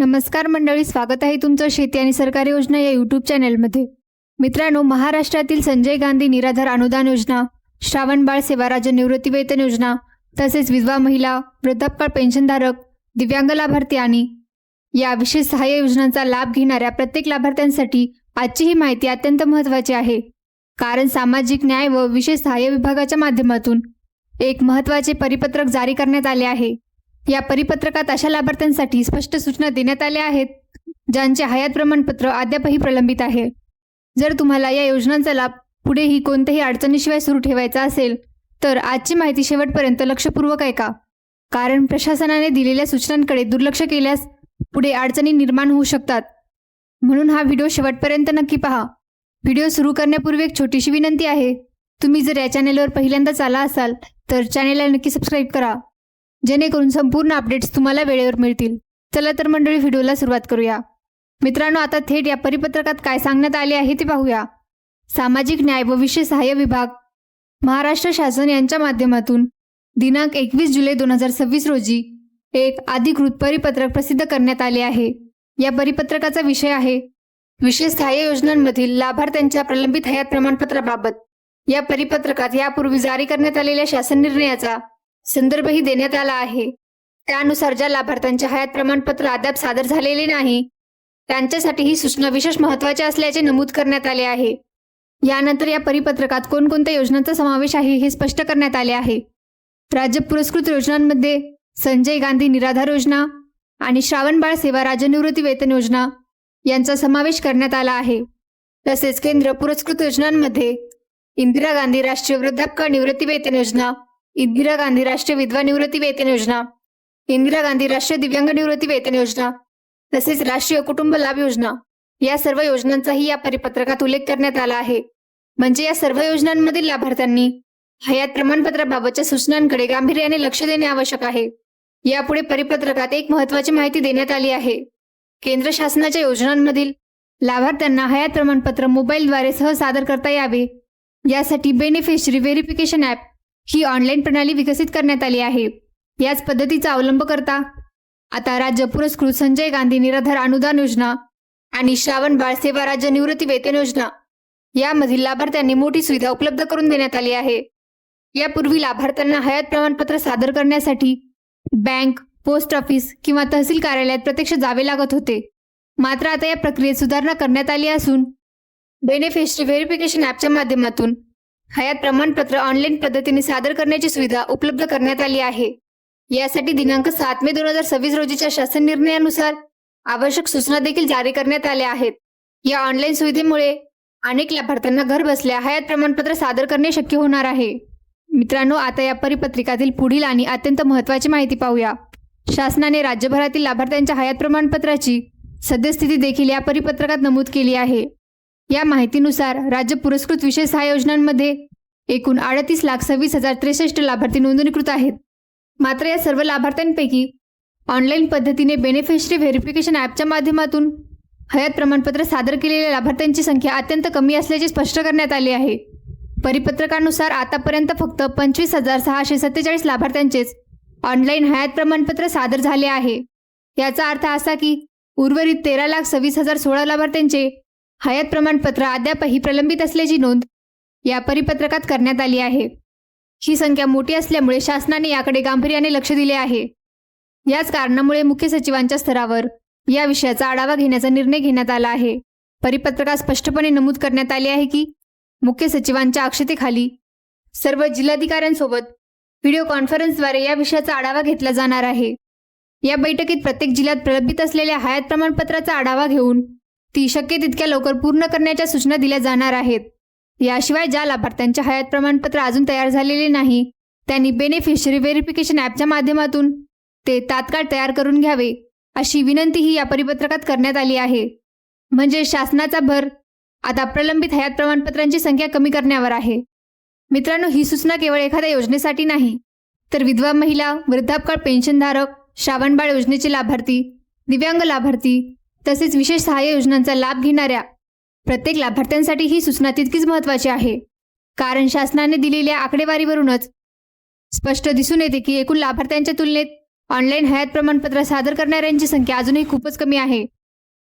नमस्कार मंडळी, स्वागत आहे तुमचं शेती आणि सरकारी योजना या यूट्यूब चॅनलमध्ये. मित्रांनो, महाराष्ट्रातील संजय गांधी निराधार अनुदान योजना, श्रावण बाळ सेवा राज्य निवृत्ती वेतन योजना, तसेच विधवा महिला, वृद्धापकाळ पेन्शनधारक, दिव्यांग लाभार्थी आणि या विशेष सहाय्य योजनांचा लाभ घेणाऱ्या प्रत्येक लाभार्थ्यांसाठी आजची ही माहिती अत्यंत महत्त्वाची आहे. कारण सामाजिक न्याय व विशेष सहाय्य विभागाच्या माध्यमातून एक महत्त्वाचे परिपत्रक जारी करण्यात आले आहे. या परिपत्रकात अशा लाभार्थ्यांसाठी स्पष्ट सूचना देण्यात आल्या आहेत ज्यांचे हयात प्रमाणपत्र अद्यापही प्रलंबित आहे. जर तुम्हाला या योजनांचा लाभ पुढेही कोणत्याही अडचणीशिवाय सुरू ठेवायचा असेल तर आजची माहिती शेवटपर्यंत लक्षपूर्वक ऐका. कारण प्रशासनाने दिलेल्या सूचनांकडे दुर्लक्ष केल्यास पुढे अडचणी निर्माण होऊ शकतात. म्हणून हा व्हिडिओ शेवटपर्यंत नक्की पहा. व्हिडिओ सुरू करण्यापूर्वी एक छोटीशी विनंती आहे. तुम्ही जर या चॅनेलवर पहिल्यांदाच आला असाल तर चॅनेलला नक्की सबस्क्राईब करा, जेणेकरून संपूर्ण अपडेट्स तुम्हाला वेळेवर मिळतील. चला तर मंडळी, व्हिडिओला सुरुवात करूया. मित्रांनो, आता थेट या परिपत्रकात काय सांगण्यात आले आहे ते पाहूया. सामाजिक न्याय व विशेष सहाय्य विभाग, महाराष्ट्र शासन यांच्या माध्यमातून दिनांक 21 जुलै 2026 रोजी एक अधिकृत परिपत्रक प्रसिद्ध करण्यात आले आहे. या परिपत्रकाचा विषय आहे विशेष सहाय्य योजनांमधील लाभार्थ्यांच्या प्रलंबित हयात प्रमाणपत्राबाबत. या परिपत्रकात यापूर्वी जारी करण्यात आलेल्या शासन निर्णयाचा संदर्भही देण्यात आला आहे. त्यानुसार ज्या लाभार्थ्यांचे हयात प्रमाणपत्र अद्याप सादर झालेले नाही त्यांच्यासाठी ही सूचना विशेष महत्त्वाची असल्याचे नमूद करण्यात आले आहे. यानंतर या परिपत्रकात कोणकोणत्या योजनांचा समावेश आहे हे स्पष्ट करण्यात आले आहे. राज्य पुरस्कृत योजनांमध्ये संजय गांधी निराधार योजना आणि श्रावण बाळ सेवा राज्य निवृत्ती वेतन योजना यांचा समावेश करण्यात आला आहे. तसेच केंद्र पुरस्कृत योजनांमध्ये इंदिरा गांधी राष्ट्रीय वृद्धापकाळ निवृत्ती वेतन योजना, इंदिरा गांधी राष्ट्रीय विधवा निवृत्ती वेतन योजना, इंदिरा गांधी राष्ट्रीय दिव्यांग निवृत्ती वेतन योजना, तसेच राष्ट्रीय कुटुंब लाभ योजना या सर्व योजनांचाही या परिपत्रकात उल्लेख करण्यात आला आहे. म्हणजे या सर्व योजनांमधील लाभार्थ्यांनी हयात प्रमाणपत्राबाबतच्या सूचनांकडे गांभीर्याने लक्ष देणे आवश्यक आहे. यापुढे परिपत्रकात एक महत्त्वाची माहिती देण्यात आली आहे. केंद्र शासनाच्या योजनांमधील लाभार्थ्यांना हयात प्रमाणपत्र मोबाईलद्वारे सहज सादर करता यावे यासाठी बेनिफिशरी व्हेरिफिकेशन ॲप ही ऑनलाईन प्रणाली विकसित करण्यात आली आहे. याच पद्धतीचा अवलंब करता आता राज्य पुरस्कृत संजय गांधी निराधार अनुदान योजना आणि श्रावण बाळ सेवा राज्य निवृत्ती वेतन योजना यामधील लाभार्थ्यांनी मोठी सुविधा उपलब्ध करून देण्यात आली आहे. यापूर्वी लाभार्थ्यांना हयात प्रमाणपत्र सादर करण्यासाठी बँक, पोस्ट ऑफिस किंवा तहसील कार्यालयात प्रत्यक्ष जावे लागत होते. मात्र आता या प्रक्रियेत सुधारणा करण्यात आली असून बेनिफिशरी व्हेरिफिकेशन ॲपच्या माध्यमातून हयात प्रमाणपत्र ऑनलाईन पद्धतीने सादर करण्याची सुविधा उपलब्ध करण्यात आली आहे. यासाठी दिनांक 7 मे 2026 रोजीच्या शासन निर्णयानुसार आवश्यक सूचना देखील जारी करण्यात आल्या आहेत. या ऑनलाईन सुविधेमुळे अनेक लाभार्थ्यांना घर बसल्या हयात प्रमाणपत्र सादर करणे शक्य होणार आहे. मित्रांनो, आता या परिपत्रकातील पुढील आणि अत्यंत महत्त्वाची माहिती पाहूया. शासनाने राज्यभरातील लाभार्थ्यांच्या हयात प्रमाणपत्राची सद्यस्थिती देखील या परिपत्रकात नमूद केली आहे. या माहितीनुसार राज्य पुरस्कृत विशेष सहाय्य योजनांमध्ये एकूण 38,26,063 लाभार्थी नोंदणीकृत आहेत. मात्र या सर्व लाभार्थ्यांपैकी ऑनलाईन पद्धतीने बेनिफिशरी व्हेरिफिकेशन ॲपच्या माध्यमातून हयात प्रमाणपत्र सादर केलेल्या लाभार्थ्यांची संख्या अत्यंत कमी असल्याचे स्पष्ट करण्यात आले आहे. परिपत्रकानुसार आतापर्यंत फक्त 25,647 लाभार्थ्यांचेच ऑनलाईन हयात प्रमाणपत्र सादर झाले आहे. याचा अर्थ असा की उर्वरित 13,26,016 लाभार्थ्यांचे हयात प्रमाणपत्र अद्यापही प्रलंबित असल्याची नोंद या परिपत्रकात करण्यात आली आहे. ही संख्या मोठी असल्यामुळे शासनाने याकडे गांभीर्याने लक्ष दिले आहे. याच कारणामुळे मुख्य सचिवांच्या स्तरावर या विषयाचा आढावा घेण्याचा निर्णय घेण्यात आला आहे. परिपत्रकात स्पष्टपणे नमूद करण्यात आले आहे की मुख्य सचिवांच्या अध्यक्षतेखाली सर्व जिल्हाधिकाऱ्यांसोबत व्हिडिओ कॉन्फरन्सद्वारे या विषयाचा आढावा घेतला जाणार आहे. या बैठकीत प्रत्येक जिल्ह्यात प्रलंबित असलेल्या हयात प्रमाणपत्राचा आढावा घेऊन ती शक्य तितक्या लवकर पूर्ण करण्याच्या सूचना दिल्या जाणार आहेत. याशिवाय ज्या लाभार्थ्यांचे हयात प्रमाणपत्र अजून तयार झालेले नाही त्यांनी बेनिफिशरी व्हेरिफिकेशन ॲपच्या माध्यमातून ते तात्काळ तयार करून घ्यावे अशी विनंतीही या परिपत्रकात करण्यात आली आहे. म्हणजे शासनाचा भर आता प्रलंबित हयात प्रमाणपत्रांची संख्या कमी करण्यावर आहे. मित्रांनो, ही सूचना केवळ एखाद्या योजनेसाठी नाही तर विधवा महिला, वृद्धापकाळ पेन्शनधारक, श्रावण बाळ योजनेचे लाभार्थी, दिव्यांग लाभार्थी तसेच विशेष सहाय्य योजनांचा लाभ घेणाऱ्या प्रत्येक लाभार्थ्यांसाठी ही सूचना तितकीच महत्त्वाची आहे. कारण शासनाने दिलेल्या आकडेवारीवरूनच स्पष्ट दिसून येते की एकूण लाभार्थ्यांच्या तुलनेत ऑनलाईन हयात प्रमाणपत्र सादर करणाऱ्यांची संख्या अजूनही खूपच कमी आहे.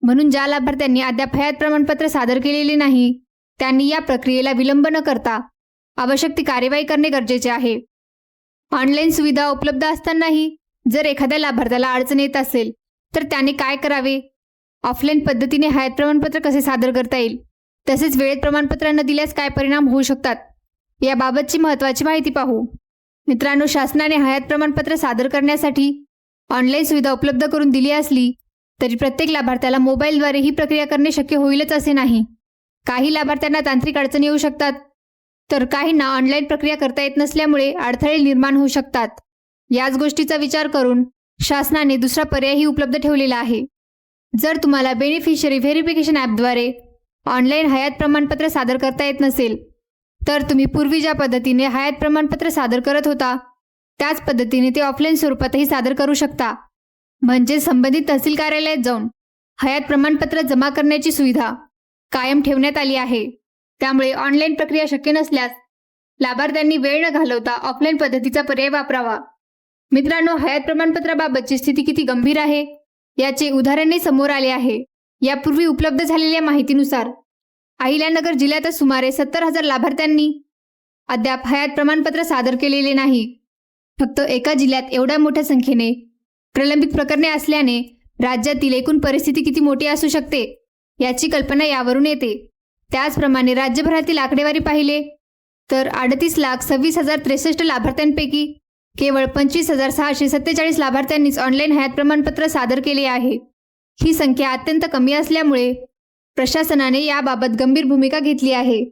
म्हणून ज्या लाभार्थ्यांनी अद्याप हयात प्रमाणपत्र सादर केलेले नाही त्यांनी या प्रक्रियेला विलंब न करता आवश्यक ती कार्यवाही करणे गरजेचे आहे. ऑनलाईन सुविधा उपलब्ध असतानाही जर एखाद्या लाभार्थ्याला अडचण येत असेल तर त्याने काय करावे, ऑफलाईन पद्धतीने हयात प्रमाणपत्र कसे सादर करता येईल, तसेच वेळेत प्रमाणपत्र न दिल्यास काय परिणाम होऊ शकतात, याबाबतची महत्त्वाची माहिती पाहू. मित्रांनो, शासनाने हयात प्रमाणपत्र सादर करण्यासाठी ऑनलाईन सुविधा उपलब्ध करून दिली असली तरी प्रत्येक लाभार्थ्याला मोबाईलद्वारे ही प्रक्रिया करणे शक्य होईलच असे नाही. काही लाभार्थ्यांना तांत्रिक अडचणी येऊ शकतात, तर काहींना ऑनलाईन प्रक्रिया करता येत नसल्यामुळे अडथळे निर्माण होऊ शकतात. याच गोष्टीचा विचार करून शासनाने दुसरा पर्यायही उपलब्ध ठेवलेला आहे. जर तुम्हाला बेनिफिशरी व्हेरिफिकेशन ॲपद्वारे ऑनलाईन हयात प्रमाणपत्र सादर करता येत नसेल तर तुम्ही पूर्वी ज्या पद्धतीने हयात प्रमाणपत्र सादर करत होता त्याच पद्धतीने ते ऑफलाईन स्वरूपातही सादर करू शकता. म्हणजे संबंधित तहसील कार्यालयात जाऊन हयात प्रमाणपत्र जमा करण्याची सुविधा कायम ठेवण्यात आली आहे. त्यामुळे ऑनलाईन प्रक्रिया शक्य नसल्यास लाभार्थ्यांनी वेळ न घालवता ऑफलाईन पद्धतीचा पर्याय वापरावा. मित्रांनो, हयात प्रमाणपत्राबाबतची स्थिती किती गंभीर आहे याचे उदाहरणही समोर आले आहे. यापूर्वी उपलब्ध झालेल्या माहितीनुसार अहिल्यानगर जिल्ह्यातच सुमारे 70,000 लाभार्थ्यांनी अद्याप हयात प्रमाणपत्र सादर केलेले नाही. फक्त एका जिल्ह्यात एवढ्या मोठ्या संख्येने प्रलंबित प्रकरणे असल्याने राज्यातील एकूण परिस्थिती किती मोठी असू शकते याची कल्पना यावरून येते. त्याचप्रमाणे राज्यभरातील आकडेवारी पाहिले तर 38,26,063 लाभार्थ्यांपैकी केवळ 25,647 लाभार्थ्यांनीच ऑनलाईन हयात प्रमाणपत्र सादर केले आहे. ही संख्या अत्यंत कमी असल्यामुळे प्रशासनाने याबाबत गंभीर भूमिका घेतली आहे.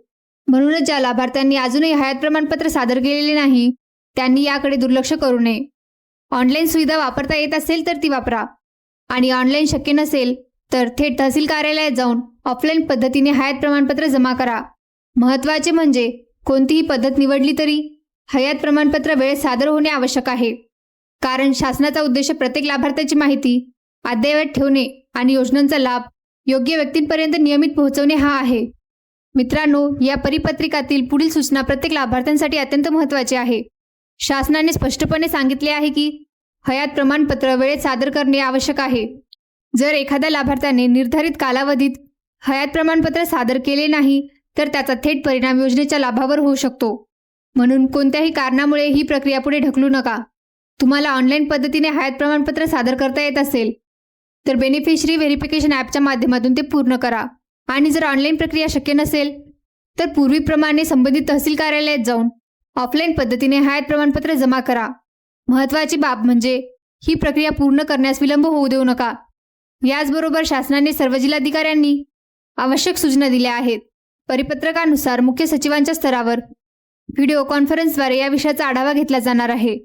म्हणूनच ज्या लाभार्थ्यांनी अजूनही हयात प्रमाणपत्र सादर केलेले नाही त्यांनी याकडे दुर्लक्ष करू नये. ऑनलाईन सुविधा वापरता येत असेल तर ती वापरा आणि ऑनलाईन शक्य नसेल तर थेट तहसील कार्यालयात जाऊन ऑफलाईन पद्धतीने हयात प्रमाणपत्र जमा करा. महत्त्वाचे म्हणजे कोणतीही पद्धत निवडली तरी हयात प्रमाणपत्र वेळेत सादर होणे आवश्यक आहे. कारण शासनाचा उद्देश प्रत्येक लाभार्थ्याची माहिती अद्ययावत ठेवणे आणि योजनांचा लाभ योग्य व्यक्तींपर्यंत नियमित पोहोचवणे हा आहे. मित्रांनो, या परिपत्रकातील पुढील सूचना प्रत्येक लाभार्थ्यांसाठी अत्यंत महत्त्वाची आहे. शासनाने स्पष्टपणे सांगितले आहे की हयात प्रमाणपत्र वेळेत सादर करणे आवश्यक आहे. जर एखाद्या लाभार्थ्याने निर्धारित कालावधीत हयात प्रमाणपत्र सादर केले नाही तर त्याचा थेट परिणाम योजनेच्या लाभावर होऊ शकतो. म्हणून कोणत्याही कारणामुळे ही प्रक्रिया पुढे ढकलू नका. तुम्हाला ऑनलाईन पद्धतीने हयात प्रमाणपत्र सादर करता येत असेल तर बेनिफिशरी व्हेरिफिकेशन ॲपच्या माध्यमातून ते पूर्ण करा. आणि जर ऑनलाईन प्रक्रिया शक्य नसेल तर पूर्वीप्रमाणे संबंधित तहसील कार्यालयात जाऊन ऑफलाईन पद्धतीने हयात प्रमाणपत्र जमा करा. महत्त्वाची बाब म्हणजे ही प्रक्रिया पूर्ण करण्यास विलंब होऊ देऊ नका. याचबरोबर शासनाने सर्व जिल्हाधिकाऱ्यांनी आवश्यक सूचना दिल्या आहेत. परिपत्रकानुसार मुख्य सचिवांच्या स्तरावर व्हिडिओ कॉन्फरन्सद्वारे या विषयाचा आढावा घेतला जाणार आहे.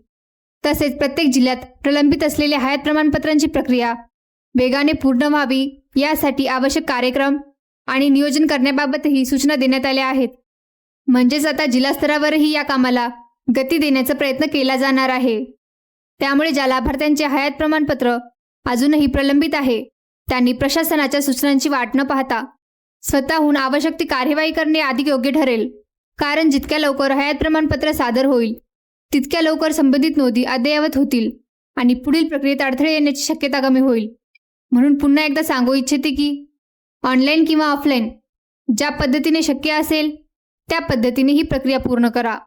तसेच प्रत्येक जिल्ह्यात प्रलंबित असलेल्या हयात प्रमाणपत्रांची प्रक्रिया वेगाने पूर्ण व्हावी यासाठी आवश्यक कार्यक्रम आणि नियोजन करण्याबाबतही सूचना देण्यात आल्या आहेत. म्हणजेच आता जिल्हास्तरावरही या कामाला गती देण्याचा प्रयत्न केला जाणार आहे. त्यामुळे ज्या लाभार्थ्यांचे हयात प्रमाणपत्र अजूनही प्रलंबित आहे त्यांनी प्रशासनाच्या सूचनांची वाट न पाहता स्वतःहून आवश्यक ती कार्यवाही करणे अधिक योग्य ठरेल. कारण जितक्या लवकर हयात प्रमाणपत्र सादर होईल तितक्या लवकर संबंधित नोंदी अद्ययावत होतील आणि पुढील प्रक्रियेत अडथळे येण्याची शक्यता कमी होईल. म्हणून पुन्हा एकदा सांगू इच्छिते की ऑनलाईन किंवा ऑफलाईन ज्या पद्धतीने शक्य असेल त्या पद्धतीने ही प्रक्रिया पूर्ण करा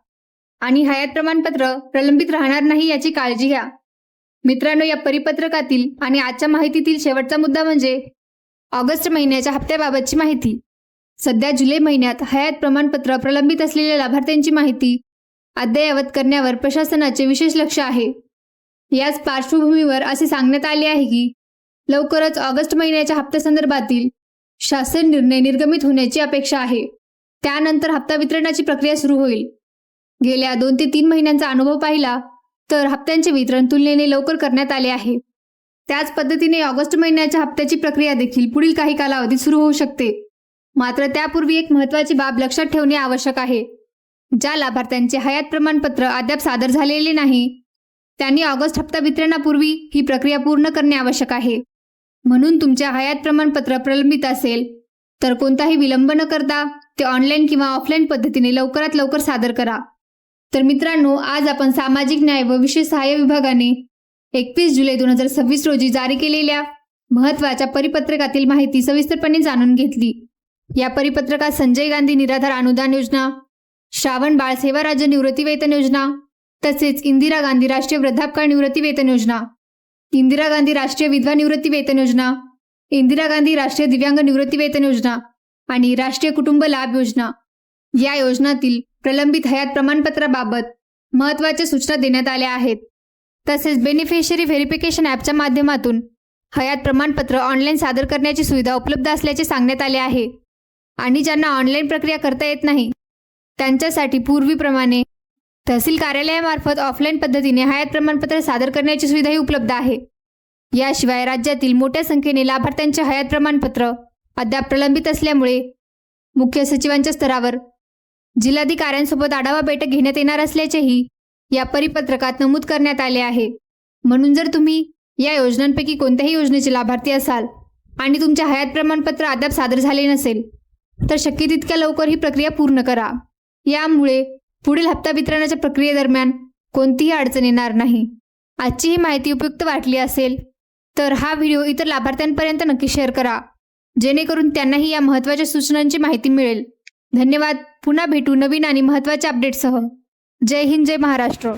आणि हयात प्रमाणपत्र प्रलंबित राहणार नाही याची काळजी घ्या. मित्रांनो, या परिपत्रकातील आणि आजच्या माहितीतील शेवटचा मुद्दा म्हणजे ऑगस्ट महिन्याच्या हप्त्याबाबतची माहिती. सध्या जुलै महिन्यात हयात प्रमाणपत्र प्रलंबित असलेल्या लाभार्थ्यांची माहिती अद्ययावत करण्यावर प्रशासनाचे विशेष लक्ष आहे. याच पार्श्वभूमीवर असे सांगण्यात आले आहे की लवकरच ऑगस्ट महिन्याच्या हप्त्यासंदर्भातील शासन निर्णय निर्गमित होण्याची अपेक्षा आहे. त्यानंतर हप्ता वितरणाची प्रक्रिया सुरू होईल. गेल्या 2 ते 3 महिन्यांचा अनुभव पाहिला तर हप्त्यांचे वितरण तुलनेने लवकर करण्यात आले आहे. त्याच पद्धतीने ऑगस्ट महिन्याच्या हप्त्याची प्रक्रिया देखील पुढील काही कालावधीत सुरू होऊ शकते. मात्र त्यापूर्वी एक महत्त्वाची बाब लक्षात ठेवणे आवश्यक आहे. ज्या लाभार्थ्यांचे हयात प्रमाणपत्र अद्याप सादर झालेले नाही त्यांनी ऑगस्ट हप्ता वितरणापूर्वी ही प्रक्रिया पूर्ण करणे आवश्यक आहे. म्हणून तुमच्या हयात प्रमाणपत्र प्रलंबित असेल तर कोणताही विलंब न करता ते ऑनलाईन किंवा ऑफलाईन पद्धतीने लवकरात लवकर सादर करा. तर मित्रांनो, आज आपण सामाजिक न्याय व विशेष सहाय्य विभागाने 21 जुलै 2026 रोजी जारी केलेल्या महत्त्वाच्या परिपत्रकातील माहिती सविस्तरपणे जाणून घेतली. या परिपत्रकात संजय गांधी निराधार अनुदान योजना, श्रावण बाळ सेवा राज्य निवृत्ती वेतन योजना, तसेच इंदिरा गांधी राष्ट्रीय वृद्धापकाळ निवृत्ती वेतन योजना, इंदिरा गांधी राष्ट्रीय विधवा निवृत्ती वेतन योजना, इंदिरा गांधी राष्ट्रीय दिव्यांग निवृत्ती वेतन योजना आणि राष्ट्रीय कुटुंब लाभ योजना या योजनातील प्रलंबित हयात प्रमाणपत्राबाबत महत्त्वाच्या सूचना देण्यात आल्या आहेत. तसेच बेनिफिशियरी व्हेरिफिकेशन ॲपच्या माध्यमातून हयात प्रमाणपत्र ऑनलाईन सादर करण्याची सुविधा उपलब्ध असल्याचे सांगण्यात आले आहे. आणि ज्यांना ऑनलाईन प्रक्रिया करता येत नाही त्यांच्यासाठी पूर्वीप्रमाणे तहसील कार्यालयामार्फत ऑफलाईन पद्धतीने हयात प्रमाणपत्र सादर करण्याची सुविधाही उपलब्ध आहे. याशिवाय राज्यातील मोठ्या संख्येने लाभार्थ्यांचे हयात प्रमाणपत्र अद्याप प्रलंबित असल्यामुळे मुख्य सचिवांच्या स्तरावर जिल्हाधिकाऱ्यांसोबत आढावा बैठक घेण्यात येणार असल्याचेही या परिपत्रकात नमूद करण्यात आले आहे. म्हणून जर तुम्ही या योजनांपैकी कोणत्याही योजनेचे लाभार्थी असाल आणि तुमचे हयात प्रमाणपत्र अद्याप सादर झाले नसेल तर शक्य तितक्या लवकर ही प्रक्रिया पूर्ण करा. यामुळे पुढील हप्ता वितरणाच्या प्रक्रियेदरम्यान कोणतीही अडचण येणार नाही. आजची ही माहिती उपयुक्त वाटली असेल तर हा व्हिडिओ इतर लाभार्थ्यांपर्यंत नक्की शेअर करा, जेणेकरून त्यांनाही या महत्त्वाच्या सूचनांची माहिती मिळेल. धन्यवाद. पुन्हा भेटू नवीन आणि महत्त्वाच्या अपडेटसह. जय हिंद, जय महाराष्ट्र.